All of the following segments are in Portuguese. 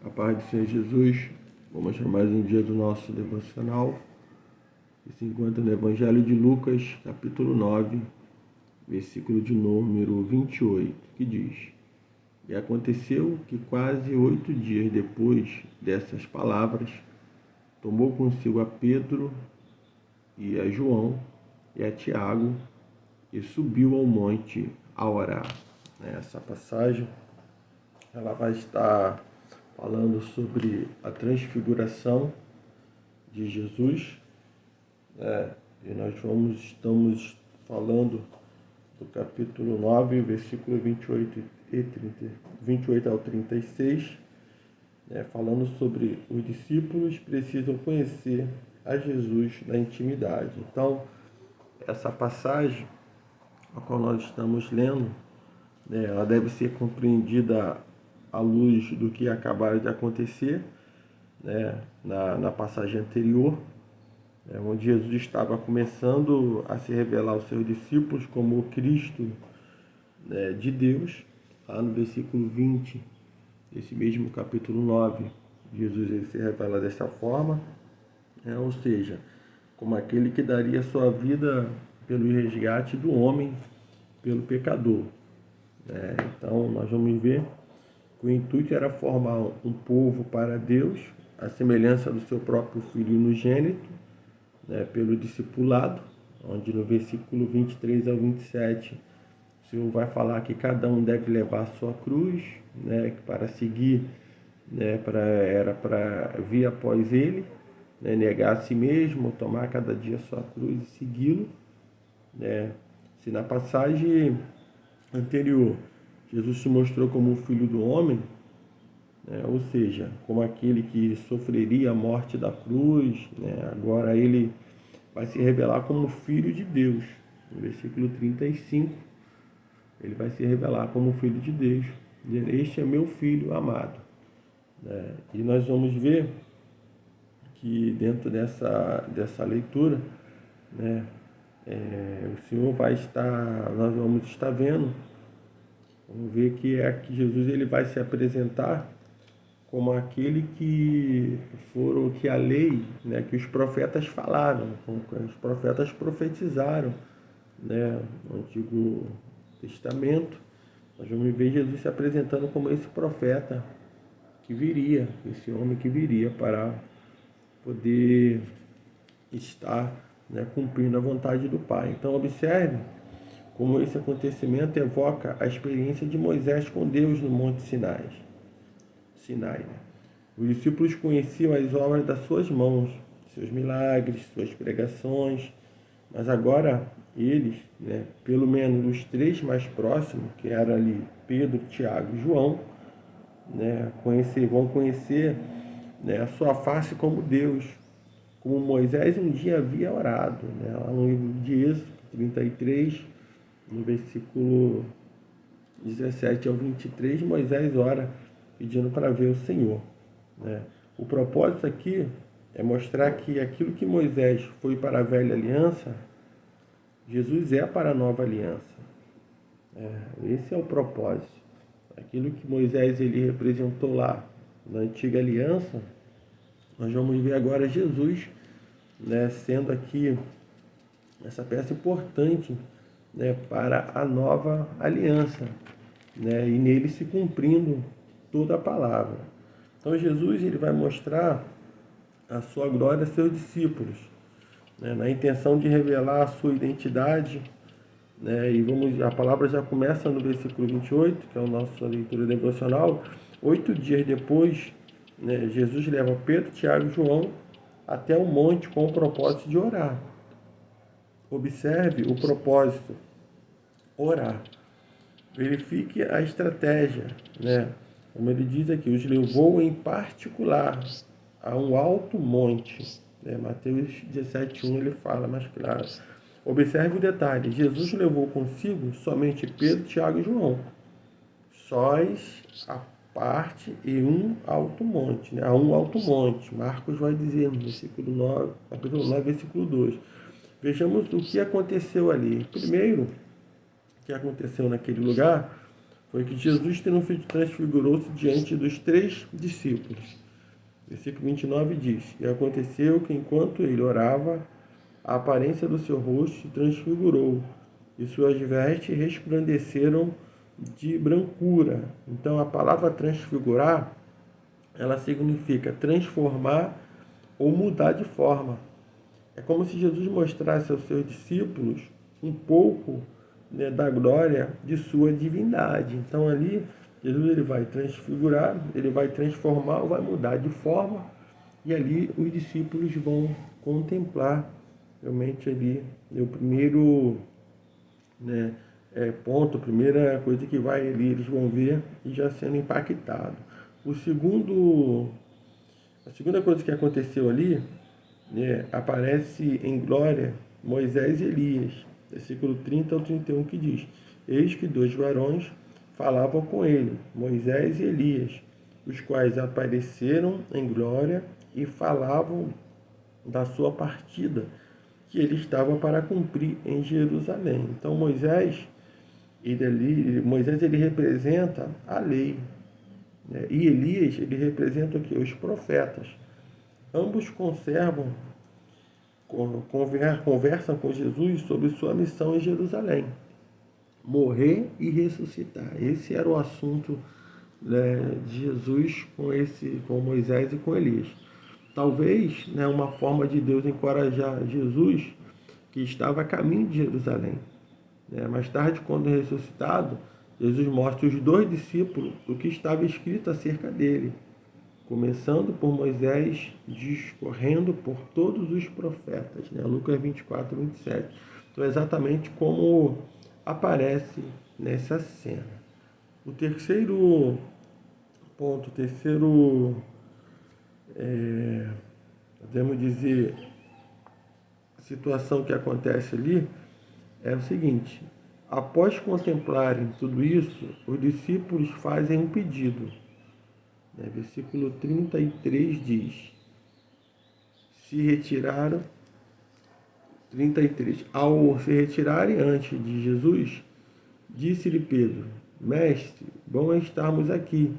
A paz do Senhor Jesus, vamos a mais um dia do nosso devocional, que se encontra no Evangelho de Lucas, capítulo 9, versículo de número 28, que diz: E aconteceu que quase 8 dias depois dessas palavras, tomou consigo a Pedro e a João e a Tiago e subiu ao monte a orar. Essa passagem ela vai estar falando sobre a transfiguração de Jesus, e nós estamos falando do capítulo 9, versículo 28 ao 36, falando sobre os discípulos precisam conhecer a Jesus na intimidade. Então, essa passagem a qual nós estamos lendo, ela deve ser compreendida à luz do que acabaram de acontecer, na passagem anterior, onde Jesus estava começando a se revelar aos seus discípulos como o Cristo de Deus. Lá no versículo 20 desse mesmo capítulo 9, Jesus ele se revela dessa forma, ou seja, como aquele que daria sua vida pelo resgate do homem, pelo pecador. Então nós vamos ver que o intuito era formar um povo para Deus, a semelhança do seu próprio Filho unigênito, pelo discipulado, onde no versículo 23 ao 27 o Senhor vai falar que cada um deve levar a sua cruz, para seguir, era para vir após ele, negar a si mesmo, tomar cada dia a sua cruz e segui-lo. Se na passagem anterior Jesus se mostrou como o Filho do Homem, ou seja, como aquele que sofreria a morte da cruz, agora ele vai se revelar como Filho de Deus. No versículo 35, ele vai se revelar como Filho de Deus. Este é meu Filho amado. E nós vamos ver que dentro dessa leitura, o Senhor nós vamos estar vendo, vamos ver que Jesus ele vai se apresentar como aquele que a lei, que os profetas falaram, como os profetas profetizaram, no Antigo Testamento. Nós vamos ver Jesus se apresentando como esse profeta que viria, esse homem que viria para poder estar cumprindo a vontade do Pai. Então observe como esse acontecimento evoca a experiência de Moisés com Deus no Monte Sinai. Os discípulos conheciam as obras das suas mãos, seus milagres, suas pregações, mas agora eles, pelo menos os três mais próximos, que eram ali Pedro, Tiago e João, vão conhecer a sua face como Deus, como Moisés um dia havia orado. Lá no livro de Êxodo 33, no versículo 17 ao 23, Moisés ora pedindo para ver o Senhor. O propósito aqui é mostrar que aquilo que Moisés foi para a velha aliança, Jesus é para a nova aliança. Esse é o propósito. Aquilo que Moisés ele representou lá na antiga aliança, nós vamos ver agora Jesus, sendo aqui essa peça importante, para a nova aliança, e nele se cumprindo toda a palavra. Então Jesus ele vai mostrar a sua glória a seus discípulos, na intenção de revelar a sua identidade, e a palavra já começa no versículo 28, que é a nossa leitura devocional. 8 dias depois, Jesus leva Pedro, Tiago e João até o monte com o propósito de orar. Observe o propósito, orar. Verifique a estratégia, como ele diz aqui, os levou em particular a um alto monte. Mateus 17:1 ele fala mais claro. Observe o detalhe, Jesus levou consigo somente Pedro, Tiago e João, sóis a parte e um alto monte, a um alto monte. Marcos vai dizer no versículo 9, capítulo 9, versículo 2. Vejamos o que aconteceu ali. Primeiro, o que aconteceu naquele lugar foi que Jesus transfigurou-se diante dos 3 discípulos. Versículo 29 diz: E aconteceu que, enquanto ele orava, a aparência do seu rosto se transfigurou, e suas vestes resplandeceram de brancura. Então, a palavra transfigurar, ela significa transformar ou mudar de forma. É como se Jesus mostrasse aos seus discípulos um pouco, né, da glória de sua divindade. Então ali Jesus ele vai transfigurar, ele vai transformar, vai mudar de forma, e ali os discípulos vão contemplar realmente ali o primeiro, né, ponto, a primeira coisa que vai ali, eles vão ver e já sendo impactado. A segunda coisa que aconteceu ali, aparece em glória Moisés e Elias, versículo 30 ao 31, que diz: Eis que 2 varões falavam com ele, Moisés e Elias, os quais apareceram em glória e falavam da sua partida, que ele estava para cumprir em Jerusalém. Então Moisés ele representa a lei, né? E Elias ele representa o que? Os profetas. Ambos conversam com Jesus sobre sua missão em Jerusalém, morrer e ressuscitar. Esse era o assunto, né, de Jesus com Moisés e com Elias. Talvez, né, uma forma de Deus encorajar Jesus, que estava a caminho de Jerusalém. Mais tarde, quando ressuscitado, Jesus mostra aos 2 discípulos o que estava escrito acerca dele, começando por Moisés, discorrendo por todos os profetas, né? Lucas 24, 27. Então, é exatamente como aparece nessa cena. O terceiro ponto, podemos dizer, situação que acontece ali é o seguinte: após contemplarem tudo isso, os discípulos fazem um pedido. Versículo 33 diz: se retiraram, 33, ao se retirarem antes de Jesus, disse-lhe Pedro: Mestre, bom é estarmos aqui.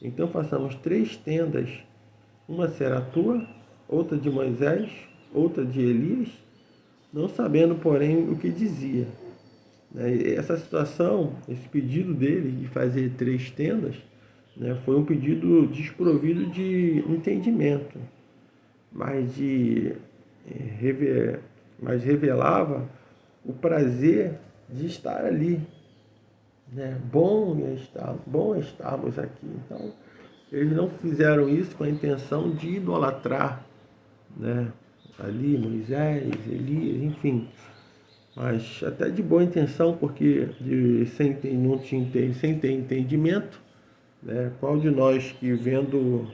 Então façamos 3 tendas, uma será tua, outra de Moisés, outra de Elias, não sabendo, porém, o que dizia. Essa situação, esse pedido dele de fazer 3 tendas, foi um pedido desprovido de entendimento, mas revelava o prazer de estar ali. Bom é estarmos aqui. Então, eles não fizeram isso com a intenção de idolatrar, ali Moisés, Elias, enfim, mas até de boa intenção, porque sem ter entendimento, qual de nós que vendo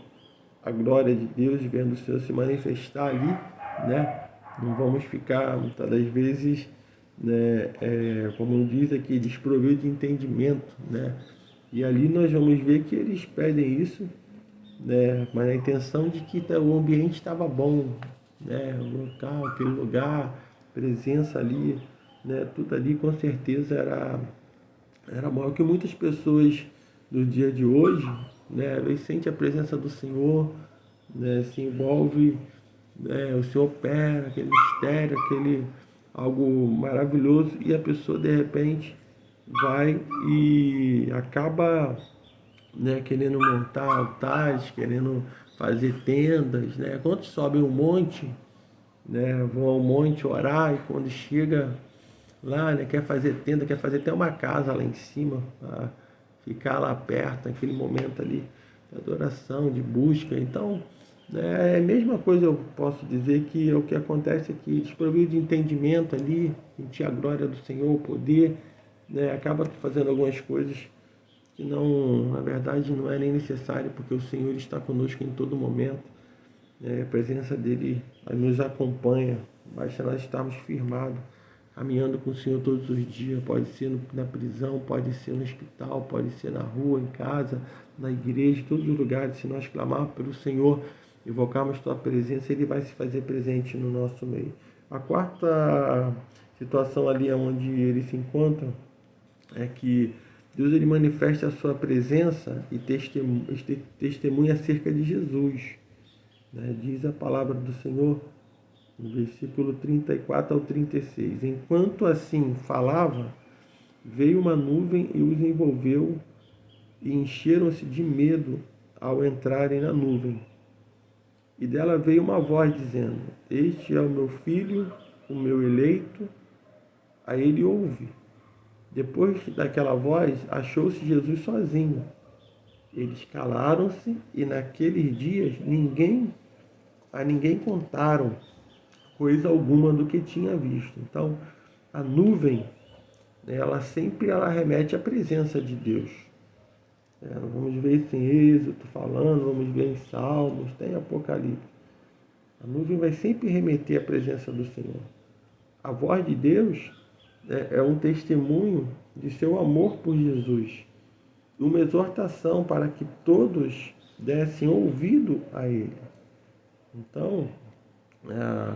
a glória de Deus, vendo o Senhor se manifestar ali, não vamos ficar muitas das vezes, como diz aqui, desprovido de entendimento, E ali nós vamos ver que eles pedem isso, mas a intenção de que o ambiente estava bom, o local, aquele lugar, presença ali, tudo ali com certeza era maior. Que muitas pessoas do dia de hoje, eles sentem a presença do Senhor, se envolve, o Senhor opera, aquele mistério, aquele algo maravilhoso, e a pessoa de repente vai e acaba, querendo montar altares, querendo fazer tendas, Quando sobem um monte, vão ao monte orar, e quando chega lá, quer fazer tenda, quer fazer até uma casa lá em cima, para ficar lá perto, naquele momento ali de adoração, de busca. Então, é a mesma coisa, eu posso dizer que é o que acontece aqui, desprovido de entendimento ali, sentir a glória do Senhor, o poder, acaba fazendo algumas coisas que não, na verdade, não é nem necessário, porque o Senhor está conosco em todo momento. A presença dele nos acompanha, basta nós estarmos firmados, caminhando com o Senhor todos os dias. Pode ser na prisão, pode ser no hospital, pode ser na rua, em casa, na igreja, em todos os lugares. Se nós clamarmos pelo Senhor, invocarmos tua presença, ele vai se fazer presente no nosso meio. A quarta situação ali onde eles se encontram é que Deus ele manifesta a sua presença e testemunha acerca de Jesus. Né? Diz a palavra do Senhor no versículo 34 ao 36. Enquanto assim falava, veio uma nuvem e os envolveu e encheram-se de medo ao entrarem na nuvem. E dela veio uma voz dizendo: Este é o meu filho, o meu eleito, a ele ouve. Depois daquela voz, achou-se Jesus sozinho. Eles calaram-se e naqueles dias a ninguém contaram coisa alguma do que tinha visto. Então, a nuvem, ela remete à presença de Deus. Vamos ver isso em Êxodo falando, vamos ver em Salmos, tem Apocalipse. A nuvem vai sempre remeter à presença do Senhor. A voz de Deus é um testemunho de seu amor por Jesus, uma exortação para que todos dessem ouvido a Ele. Então,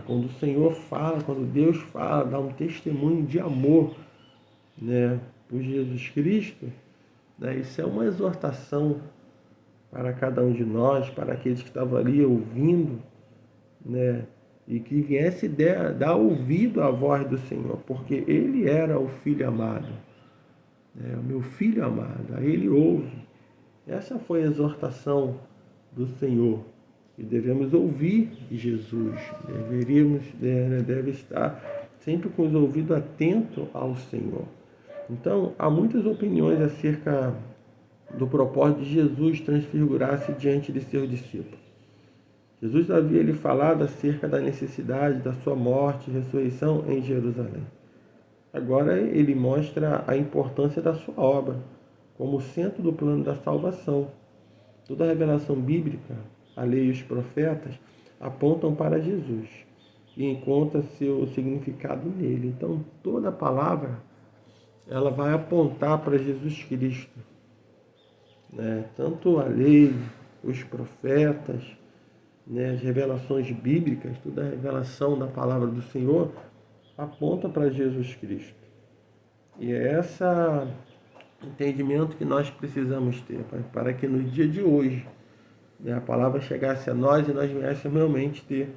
quando o Senhor fala, quando Deus fala, dá um testemunho de amor, por Jesus Cristo, isso é uma exortação para cada um de nós, para aqueles que estavam ali ouvindo, e que viesse dar ouvido à voz do Senhor, porque Ele era o Filho amado, o meu Filho amado, a Ele ouve. Essa foi a exortação do Senhor, e devemos ouvir Jesus, deve estar sempre com os ouvidos atentos ao Senhor. Então, há muitas opiniões acerca do propósito de Jesus transfigurar-se diante de seus discípulos. Jesus havia lhe falado acerca da necessidade da sua morte e ressurreição em Jerusalém. Agora ele mostra a importância da sua obra como centro do plano da salvação. Toda a revelação bíblica, a lei e os profetas apontam para Jesus e encontra seu significado nele. Então, toda a palavra ela vai apontar para Jesus Cristo. Tanto a lei, os profetas, as revelações bíblicas, toda a revelação da palavra do Senhor aponta para Jesus Cristo. E é esse entendimento que nós precisamos ter, para que no dia de hoje a palavra chegasse a nós e nós viéssemos realmente ter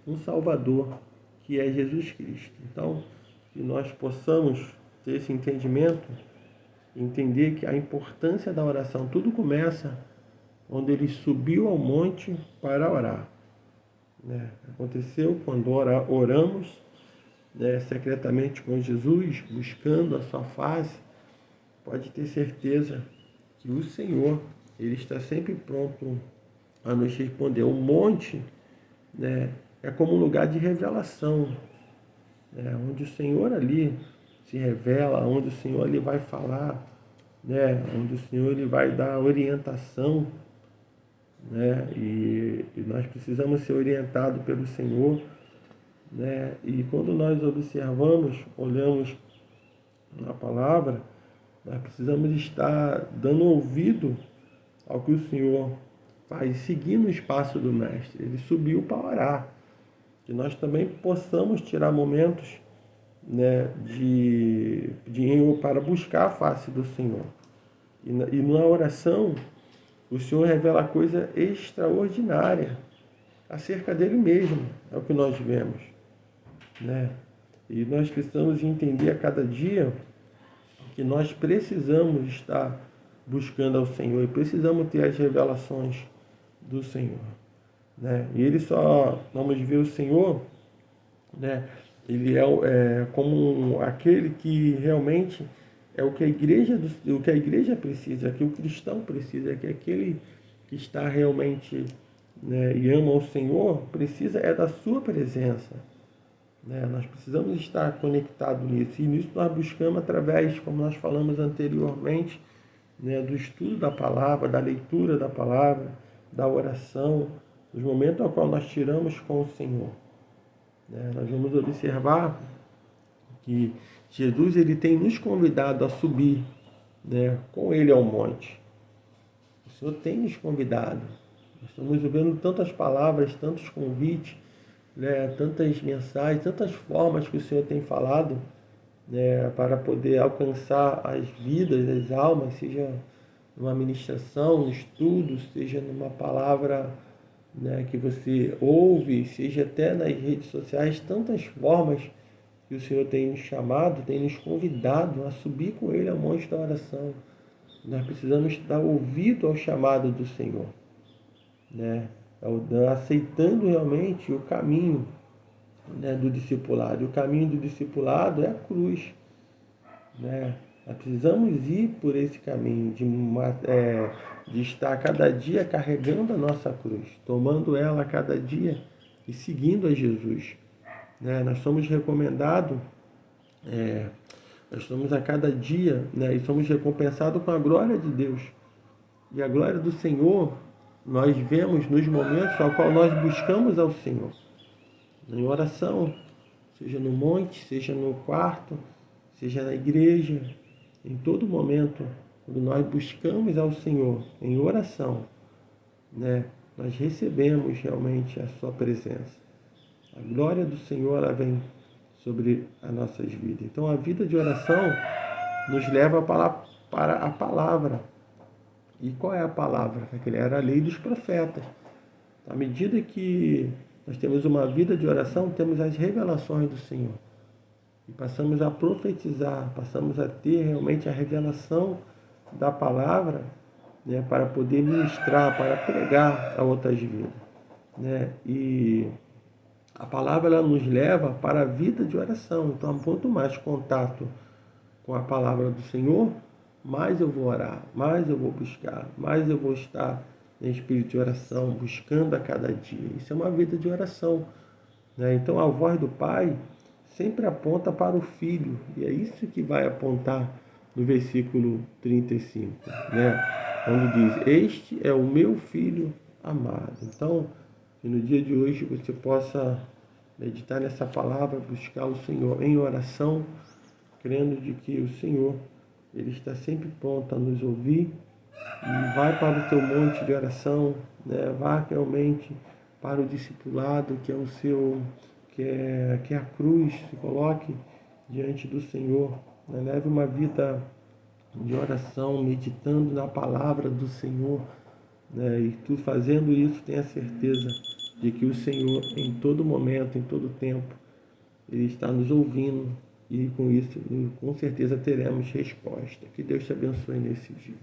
um Salvador, que é Jesus Cristo. Então, que nós possamos ter esse entendimento, entender que a importância da oração, tudo começa onde ele subiu ao monte para orar. Aconteceu quando oramos secretamente com Jesus, buscando a sua face, pode ter certeza que o Senhor ele está sempre pronto a nos responder. O monte é como um lugar de revelação, onde o Senhor ali se revela, onde o Senhor ele vai falar, onde o Senhor ele vai dar orientação, e nós precisamos ser orientados pelo Senhor, e quando nós observamos, olhamos na palavra, nós precisamos estar dando ouvido ao que o Senhor faz, seguindo o espaço do Mestre. Ele subiu para orar, que nós também possamos tirar momentos para buscar a face do Senhor. E na oração, o Senhor revela coisa extraordinária acerca dele mesmo, é o que nós vemos. E nós precisamos entender a cada dia que nós precisamos estar buscando ao Senhor e precisamos ter as revelações do Senhor. E ele só, vamos ver o Senhor, ele é como aquele que realmente é o que a igreja precisa, que o cristão precisa, que aquele que está realmente e ama o Senhor precisa da sua presença. Nós precisamos estar conectados nisso, e nisso nós buscamos através, como nós falamos anteriormente, do estudo da palavra, da leitura da palavra, da oração, dos momentos ao qual nós tiramos com o Senhor. Nós vamos observar que Jesus ele tem nos convidado a subir com ele ao monte. O Senhor tem nos convidado. Nós estamos vendo tantas palavras, tantos convites, tantas mensagens, tantas formas que o Senhor tem falado né, para poder alcançar as vidas, as almas, seja numa ministração, no estudo, seja numa palavra, né, que você ouve, seja até nas redes sociais, tantas formas que o Senhor tem nos chamado, tem nos convidado a subir com Ele ao monte da oração. Nós precisamos dar ouvido ao chamado do Senhor, né? Aceitando realmente o caminho, né, do discipulado. E o caminho do discipulado é a cruz, né? Nós precisamos ir por esse caminho de estar cada dia carregando a nossa cruz, tomando ela a cada dia e seguindo a Jesus, né? Nós somos recomendados, nós somos a cada dia, né, e somos recompensados com a glória de Deus. E a glória do Senhor nós vemos nos momentos ao qual nós buscamos ao Senhor, em oração, seja no monte, seja no quarto, seja na igreja, em todo momento, quando nós buscamos ao Senhor em oração, né, nós recebemos realmente a sua presença. A glória do Senhor, ela vem sobre as nossas vidas. Então, a vida de oração nos leva para a palavra. E qual é a palavra? Aquela era a lei dos profetas. À medida que nós temos uma vida de oração, temos as revelações do Senhor. E passamos a profetizar, passamos a ter realmente a revelação da palavra, né, para poder ministrar, para pregar a outras vidas, né? E a palavra, ela nos leva para a vida de oração. Então, quanto mais contato com a palavra do Senhor, mais eu vou orar, mais eu vou buscar, mais eu vou estar em espírito de oração, buscando a cada dia. Isso é uma vida de oração, né? Então, a voz do Pai sempre aponta para o Filho, e é isso que vai apontar no versículo 35, né? Onde diz: este é o meu Filho amado. Então, que no dia de hoje você possa meditar nessa palavra, buscar o Senhor em oração, crendo de que o Senhor, Ele está sempre pronto a nos ouvir. E vai para o teu monte de oração, né? Vá realmente para o discipulado, que é o seu, que é a cruz. Se coloque diante do Senhor, né? Leve uma vida de oração, meditando na palavra do Senhor, né? E tu fazendo isso, tenha certeza de que o Senhor, em todo momento, em todo tempo, Ele está nos ouvindo, e com isso, com certeza, teremos resposta. Que Deus te abençoe nesse dia.